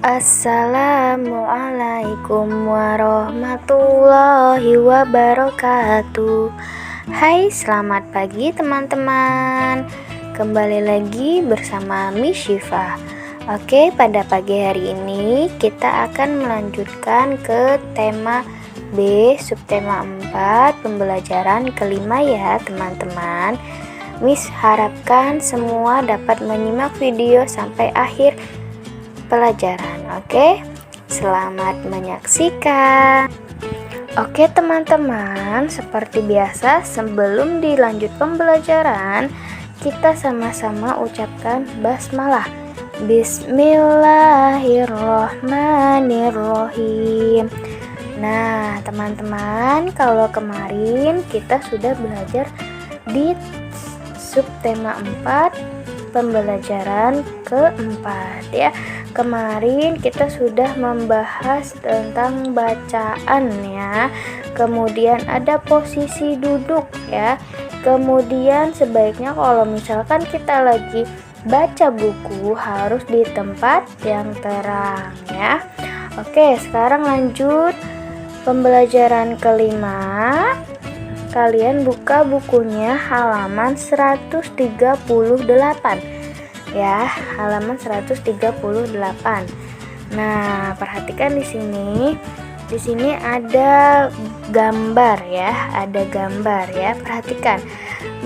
Assalamualaikum warahmatullahi wabarakatuh. Hai, selamat pagi teman-teman. Kembali lagi bersama Miss Syifa. Oke, pada pagi hari ini kita akan melanjutkan ke tema B, subtema 4, pembelajaran kelima ya teman-teman. Miss harapkan semua dapat menyimak video sampai akhir pelajaran. Oke, selamat menyaksikan. Oke teman-teman, seperti biasa sebelum dilanjut pembelajaran, kita sama-sama ucapkan basmalah. Bismillahirrohmanirrohim. Nah teman-teman, kalau kemarin kita sudah belajar di subtema 4, pembelajaran keempat ya. Kemarin kita sudah membahas tentang bacaan ya. Kemudian ada posisi duduk ya. Kemudian sebaiknya kalau misalkan kita lagi baca buku harus di tempat yang terang ya. Oke, sekarang lanjut pembelajaran kelima. Kalian buka bukunya halaman 138. Ya, halaman 138. Nah, perhatikan di sini. Di sini ada gambar ya, ada gambar ya. Perhatikan.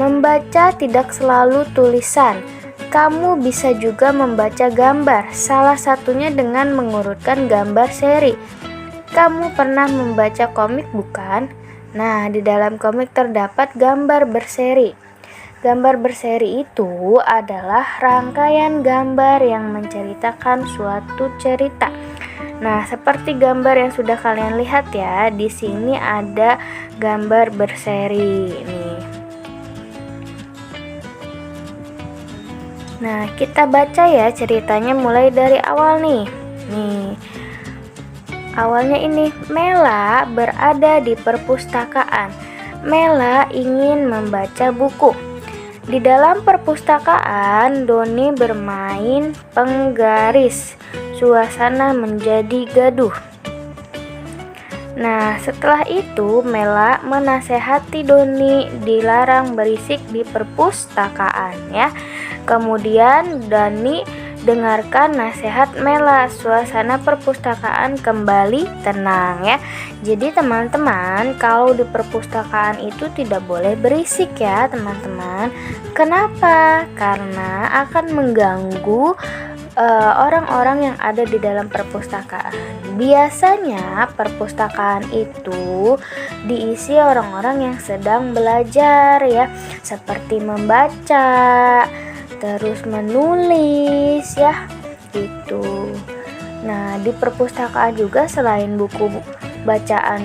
Membaca tidak selalu tulisan. Kamu bisa juga membaca gambar, salah satunya dengan mengurutkan gambar seri. Kamu pernah membaca komik bukan? Nah, di dalam komik terdapat gambar berseri. Gambar berseri itu adalah rangkaian gambar yang menceritakan suatu cerita. Nah, seperti gambar yang sudah kalian lihat ya, di sini ada gambar berseri nih. Nah, kita baca ya ceritanya mulai dari awal nih. Nih. Awalnya ini, Mela berada di perpustakaan. Mela ingin membaca buku. Di dalam perpustakaan, Doni bermain penggaris. Suasana menjadi gaduh. Nah, setelah itu Mela menasehati Doni dilarang berisik di perpustakaan ya. Kemudian Doni dengarkan nasihat Mela, suasana perpustakaan kembali tenang ya. Jadi teman-teman, kalau di perpustakaan itu tidak boleh berisik ya teman-teman. Kenapa? Karena akan mengganggu orang-orang yang ada di dalam perpustakaan. Biasanya perpustakaan itu diisi orang-orang yang sedang belajar ya, seperti membaca, terus menulis ya gitu. Nah, di perpustakaan juga selain buku bacaan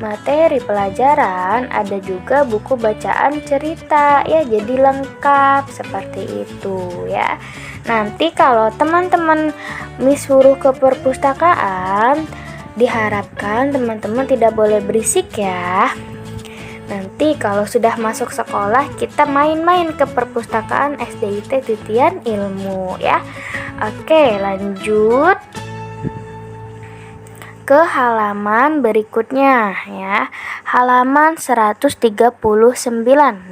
materi pelajaran, ada juga buku bacaan cerita ya, jadi lengkap seperti itu ya. Nanti kalau teman-teman Miss suruh ke perpustakaan, diharapkan teman-teman tidak boleh berisik ya. Nanti kalau sudah masuk sekolah, kita main-main ke perpustakaan SDIT Titian Ilmu ya. Oke, lanjut ke halaman berikutnya ya. Halaman 139.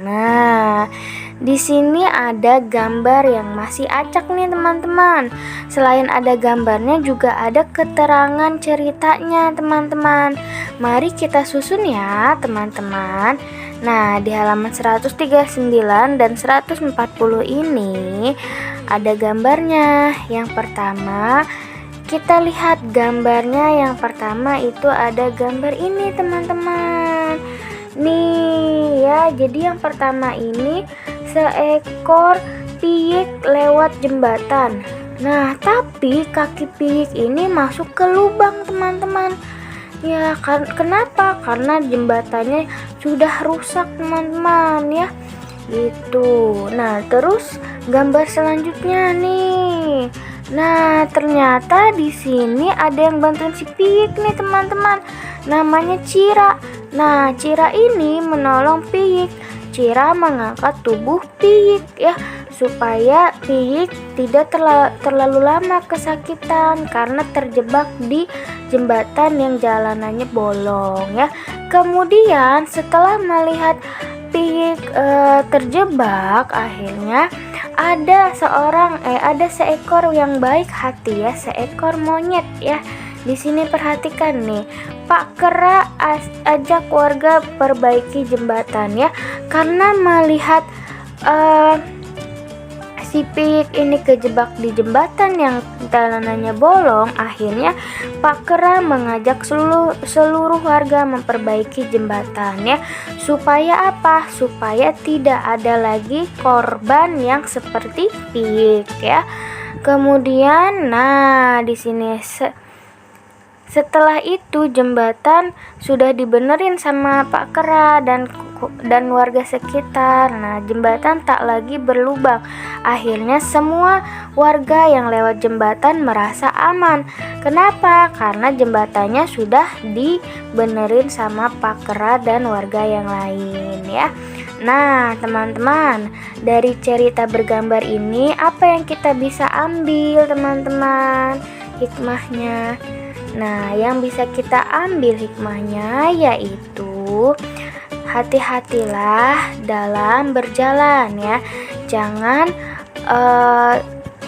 Nah, di sini ada gambar yang masih acak nih teman-teman. Selain ada gambarnya juga ada keterangan ceritanya teman-teman. Mari kita susun ya teman-teman. Nah, di halaman 139 dan 140 ini ada gambarnya. Yang pertama, kita lihat gambarnya. Yang pertama itu ada gambar ini teman-teman. Nih ya, jadi yang pertama ini seekor piyik lewat jembatan. Nah, tapi kaki piyik ini masuk ke lubang teman-teman. Ya, kenapa? Karena jembatannya sudah rusak teman-teman ya. Gitu. Nah, terus gambar selanjutnya nih. Nah, ternyata di sini ada yang bantuin si piyik nih teman-teman. Namanya Cira. Nah, Cira ini menolong piyik. Cira mengangkat tubuh Piyik ya, supaya Piyik tidak terlalu lama kesakitan karena terjebak di jembatan yang jalanannya bolong ya. Kemudian setelah melihat Piyik terjebak, akhirnya ada seekor yang baik hati ya, seekor monyet ya. Di sini perhatikan nih, Pak Kera ajak warga perbaiki jembatan ya, karena melihat si Piyik ini kejebak di jembatan yang jalanannya bolong. Akhirnya Pak Kera mengajak seluruh warga memperbaiki jembatan ya, supaya apa? Supaya tidak ada lagi korban yang seperti Piyik ya. Kemudian di sini setelah itu jembatan sudah dibenerin sama Pak Kera dan warga sekitar. Nah, jembatan tak lagi berlubang. Akhirnya semua warga yang lewat jembatan merasa aman. Kenapa? Karena jembatannya sudah dibenerin sama Pak Kera dan warga yang lain ya. Nah, teman-teman, dari cerita bergambar ini apa yang kita bisa ambil, teman-teman? Hikmahnya. Nah, yang bisa kita ambil hikmahnya yaitu hati-hatilah dalam berjalan ya. Jangan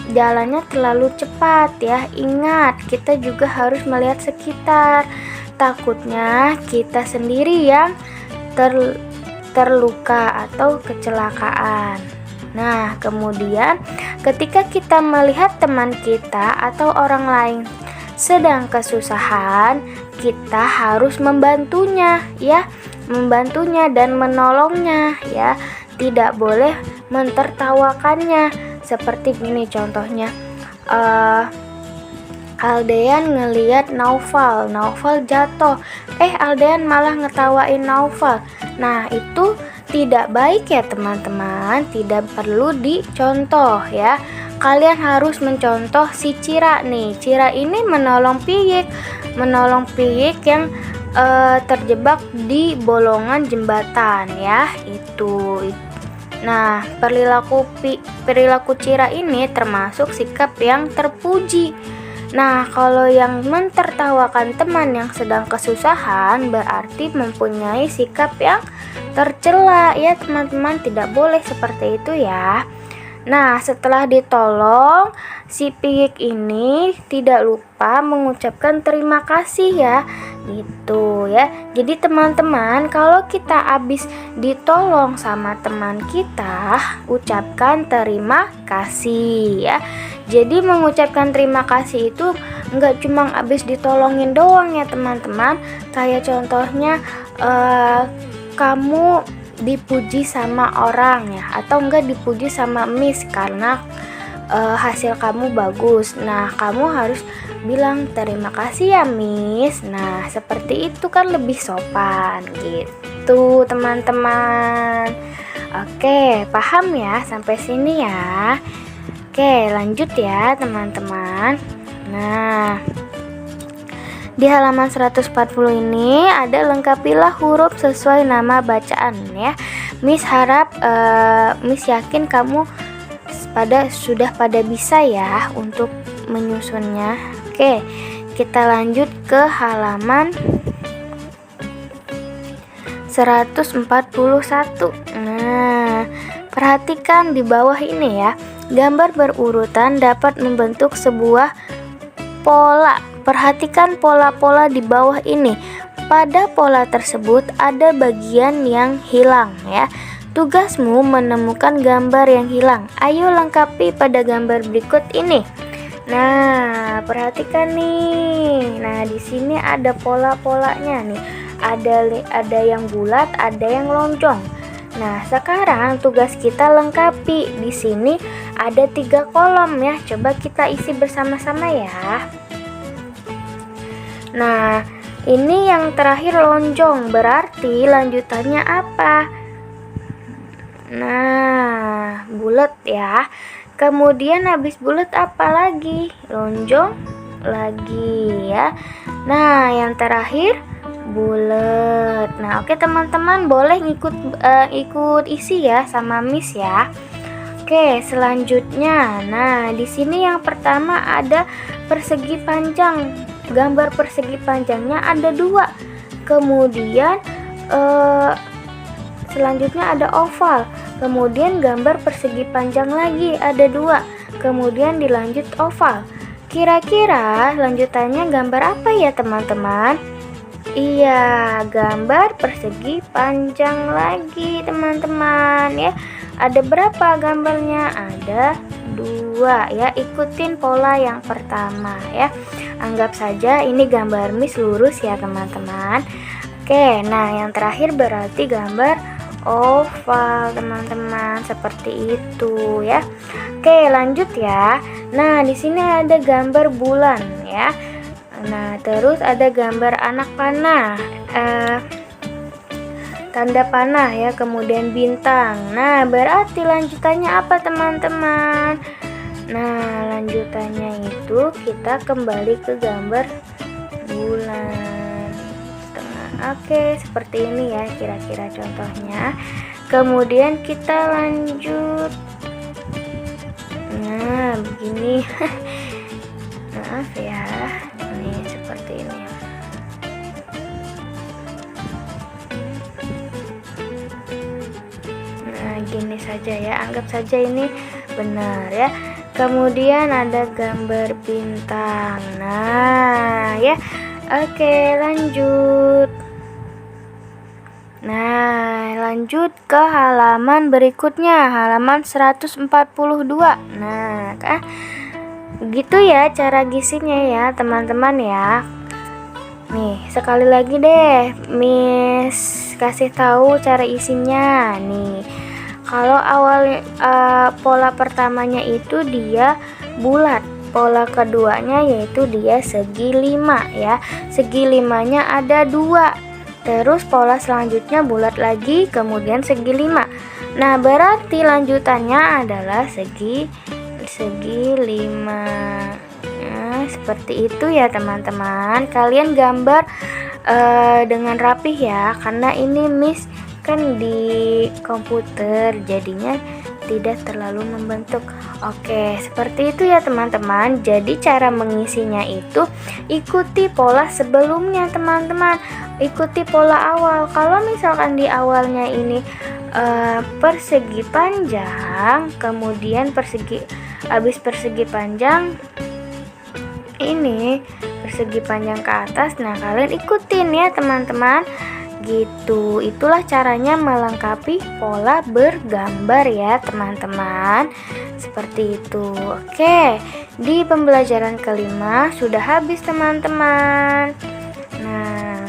jalannya terlalu cepat ya. Ingat, kita juga harus melihat sekitar. Takutnya kita sendiri yang terluka atau kecelakaan. Nah, kemudian ketika kita melihat teman kita atau orang lain sedang kesusahan, kita harus membantunya dan menolongnya ya. Tidak boleh mentertawakannya. Seperti ini contohnya, Aldean ngeliat Naufal jatuh, Aldean malah ngetawain Naufal. Nah, itu tidak baik ya teman-teman, tidak perlu dicontoh ya. Kalian harus mencontoh si Cira nih. Cira ini menolong Piyik yang terjebak di bolongan jembatan ya. Itu. Nah, perilaku Cira ini termasuk sikap yang terpuji. Nah, kalau yang mentertawakan teman yang sedang kesusahan berarti mempunyai sikap yang tercela ya teman-teman. Tidak boleh seperti itu ya. Nah, setelah ditolong, si Piyik ini tidak lupa mengucapkan terima kasih ya. Gitu ya. Jadi teman-teman, kalau kita habis ditolong sama teman kita, ucapkan terima kasih ya. Jadi mengucapkan terima kasih itu nggak cuma habis ditolongin doang ya teman-teman. Kayak contohnya kamu dipuji sama orang ya, atau enggak dipuji sama Miss karena hasil kamu bagus. Nah, kamu harus bilang terima kasih ya Miss. Nah, seperti itu kan lebih sopan gitu teman-teman. Oke, paham ya sampai sini ya. Oke, lanjut ya teman-teman. Nah, di halaman 140 ini ada lengkapilah huruf sesuai nama bacaan ya. Miss yakin kamu sudah pada bisa ya untuk menyusunnya. Oke, kita lanjut ke halaman 141. Nah, perhatikan di bawah ini ya. Gambar berurutan dapat membentuk sebuah pola. Perhatikan pola-pola di bawah ini. Pada pola tersebut ada bagian yang hilang ya. Tugasmu menemukan gambar yang hilang. Ayo lengkapi pada gambar berikut ini. Nah, perhatikan nih. Nah, di sini ada pola-polanya nih. Ada yang bulat, ada yang lonjong. Nah, sekarang tugas kita lengkapi. Di sini ada 3 kolom ya. Coba kita isi bersama-sama ya. Nah, ini yang terakhir lonjong, berarti lanjutannya apa? Nah, bulat ya. Kemudian habis bulat apa lagi? Lonjong lagi ya. Nah, yang terakhir bulat. Nah, oke teman-teman, boleh ikut isi ya sama Miss ya. Oke, selanjutnya. Nah, di sini yang pertama ada persegi panjang. Gambar persegi panjangnya ada 2. Kemudian selanjutnya ada oval. Kemudian gambar persegi panjang lagi ada 2. Kemudian dilanjut oval. Kira-kira lanjutannya gambar apa ya teman-teman? Iya, gambar persegi panjang lagi teman-teman ya. Ada berapa gambarnya? Ada 2 ya. Ikutin pola yang pertama ya. Anggap saja ini gambar Miss lurus ya teman-teman. Oke, nah yang terakhir berarti gambar oval teman-teman, seperti itu ya. Oke, lanjut ya. Nah, di sini ada gambar bulan ya. Nah, terus ada gambar anak panah, tanda panah ya, kemudian bintang. Nah, berarti lanjutannya apa teman-teman? Nah, lanjutannya itu kita kembali ke gambar bulan setengah. Oke, seperti ini ya kira-kira contohnya. Kemudian kita lanjut. Nah, begini. Maaf ya. Ini seperti ini. Nah, gini saja ya. Anggap saja ini benar ya. Kemudian ada gambar bintang. Nah, ya. Oke, lanjut. Nah, lanjut ke halaman berikutnya, halaman 142. Nah, begitu ya cara ngisinya ya, teman-teman ya. Nih, sekali lagi deh, Miss kasih tahu cara isinya. Nih, kalau awal pola pertamanya itu dia bulat, pola keduanya yaitu dia segi 5 ya. Segi 5-nya ada 2. Terus pola selanjutnya bulat lagi, kemudian segi 5. Nah, berarti lanjutannya adalah segi 5. Nah, seperti itu ya teman-teman. Kalian gambar dengan rapih ya, karena ini Miss kan di komputer, jadinya tidak terlalu membentuk. Oke, seperti itu ya teman-teman. Jadi cara mengisinya itu ikuti pola sebelumnya teman-teman. Ikuti pola awal. Kalau misalkan di awalnya ini persegi panjang, kemudian habis persegi panjang ini persegi panjang ke atas. Nah, kalian ikutin ya teman-teman. Gitu, itulah caranya melengkapi pola bergambar ya teman-teman. Seperti itu. Oke, di pembelajaran kelima sudah habis teman-teman. Nah,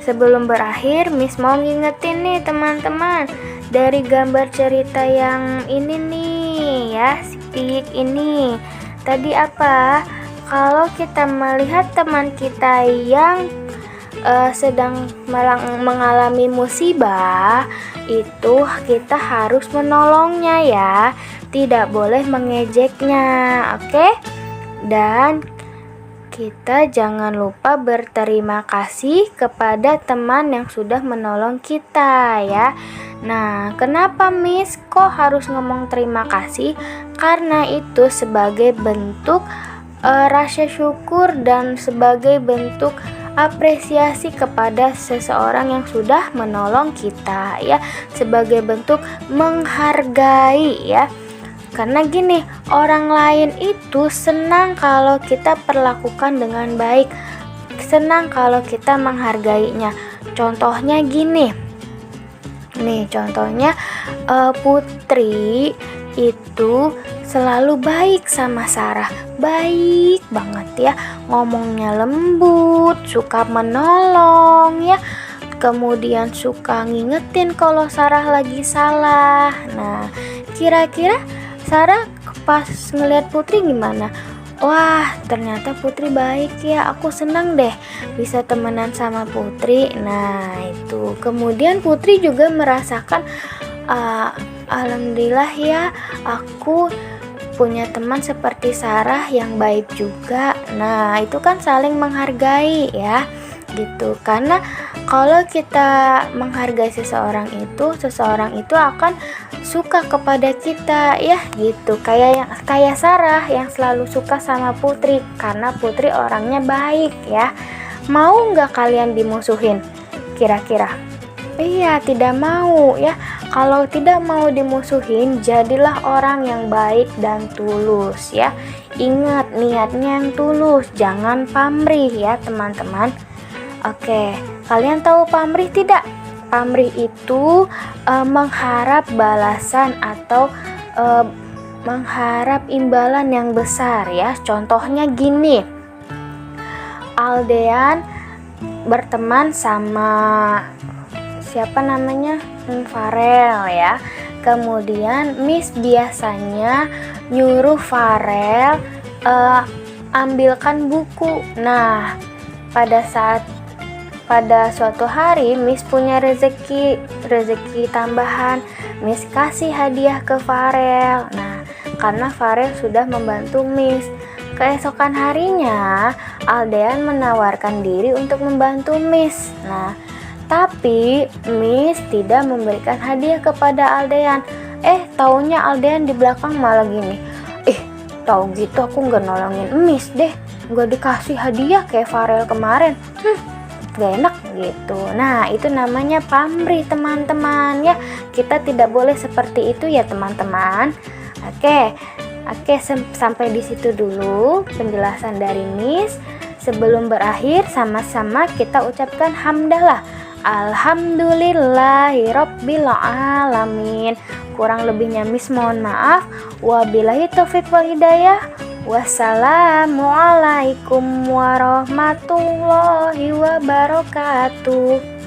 sebelum berakhir Miss mau ngingetin nih teman-teman, dari gambar cerita yang ini nih ya, speak ini tadi apa? Kalau kita melihat teman kita yang sedang mengalami musibah, itu kita harus menolongnya ya, tidak boleh mengejeknya, oke? Dan kita jangan lupa berterima kasih kepada teman yang sudah menolong kita ya. Nah, kenapa Miss kok harus ngomong terima kasih? Karena itu sebagai bentuk rasa syukur dan sebagai bentuk apresiasi kepada seseorang yang sudah menolong kita ya, sebagai bentuk menghargai ya. Karena gini, orang lain itu senang kalau kita perlakukan dengan baik, senang kalau kita menghargainya. Contohnya gini nih, contohnya Putri itu selalu baik sama Sarah, baik banget ya, ngomongnya lembut, suka menolong ya, kemudian suka ngingetin kalau Sarah lagi salah. Nah, kira-kira Sarah pas ngeliat Putri gimana? Wah, ternyata Putri baik ya, aku senang deh bisa temenan sama Putri. Nah, itu kemudian Putri juga merasakan alhamdulillah ya, aku punya teman seperti Sarah yang baik juga. Nah, itu kan saling menghargai ya, gitu. Karena kalau kita menghargai seseorang itu akan suka kepada kita ya, gitu. Kayak Sarah yang selalu suka sama Putri karena Putri orangnya baik ya. Mau nggak kalian dimusuhin? Kira-kira? Iya, tidak mau ya. Kalau tidak mau dimusuhin, jadilah orang yang baik dan tulus ya. Ingat, niatnya yang tulus, jangan pamrih ya teman-teman. Oke, kalian tahu pamrih tidak? Pamrih itu mengharap balasan atau mengharap imbalan yang besar ya. Contohnya gini, Aldean berteman sama siapa namanya? Farel ya. Kemudian Miss biasanya nyuruh Farel ambilkan buku. Nah, pada suatu hari Miss punya rezeki tambahan. Miss kasih hadiah ke Farel. Nah, karena Farel sudah membantu Miss. Keesokan harinya Aldean menawarkan diri untuk membantu Miss. Nah, tapi Miss tidak memberikan hadiah kepada Aldean. Taunya Aldean di belakang malah gini, tahu gitu aku nggak nolongin Miss deh, nggak dikasih hadiah kayak Farel kemarin. Gak enak gitu. Nah, itu namanya pamrih teman-teman ya. Kita tidak boleh seperti itu ya teman-teman. Oke, sampai di situ dulu penjelasan dari Miss. Sebelum berakhir, sama-sama kita ucapkan hamdalah. Alhamdulillahirabbil alamin. Kurang lebihnya Miss mohon maaf. Wabillahi taufik wal hidayah. Wassalamualaikum warahmatullahi wabarakatuh.